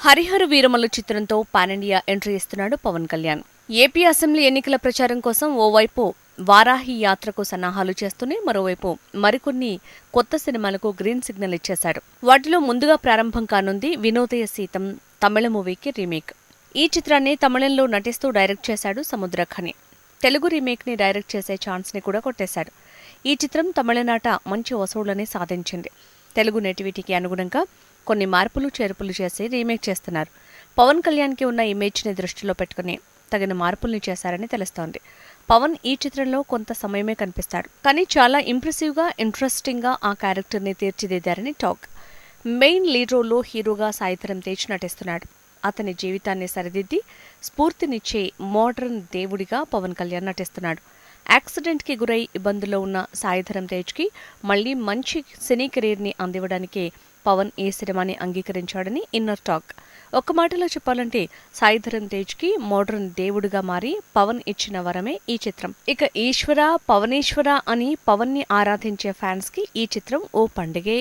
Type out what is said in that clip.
హరిహర వీరమల్లు చిత్రంతో pan India entry ఇస్తున్నాడు Pawan Kalyan. AP assembly ఎన్నికల ప్రచారం కోసం ఓవైపు వారాహి యాత్రకు సన్నాహాలు చేస్తూనే మరోవైపు మరికొన్ని కొత్త సినిమాలకు గ్రీన్ సిగ్నల్ ఇచ్చేశాడు. వాటిలో ముందుగా ప్రారంభం కానుంది వినోదయ సీతం తమిళ మూవీకి రీమేక్. ఈ చిత్రాన్ని తమిళంలో నటిస్తూ డైరెక్ట్ చేశాడు సముద్రఖని. తెలుగు రీమేక్ ని డైరెక్ట్ చేసే ఛాన్స్ ని కూడా కొట్టేశాడు. ఈ చిత్రం తమిళనాట మంచి వసూళ్లని సాధించింది. తెలుగు నేటివిటీకి అనుగుణంగా కొన్ని మార్పులు చేర్పులు చేసి రీమేక్ చేస్తున్నారు. పవన్ కళ్యాణ్కి ఉన్న ఇమేజ్ని దృష్టిలో పెట్టుకుని తగిన మార్పుల్ని చేశారని తెలుస్తోంది. పవన్ ఈ చిత్రంలో కొంత సమయమే కనిపిస్తాడు, కానీ చాలా ఇంప్రెసివ్గా, ఇంట్రెస్టింగ్గా ఆ క్యారెక్టర్ని తీర్చిదిద్దారని టాక్. మెయిన్ లీడ్ రోల్లో హీరోగా సాయిధరమ్ తేజ్ నటిస్తున్నాడు. అతని జీవితాన్ని సరిదిద్ది స్ఫూర్తినిచ్చే మోడర్న్ దేవుడిగా పవన్ కళ్యాణ్ నటిస్తున్నాడు. యాక్సిడెంట్కి గురై ఇబ్బందుల్లో ఉన్న సాయిధరమ్ తేజ్కి మళ్లీ మంచి సినీ కెరీర్ని అందివ్వడానికి పవన్ ఈ సినిమాని అంగీకరించాడని ఇన్నర్ టాక్. ఒక్క మాటలో చెప్పాలంటే సాయిధరమ్ తేజ్కి మోడర్న్ దేవుడిగా మారి పవన్ ఇచ్చిన వరమే ఈ చిత్రం. ఇక ఈశ్వర, పవనేశ్వర అని పవన్ని ఆరాధించే ఫ్యాన్స్కి ఈ చిత్రం ఓ పండుగే.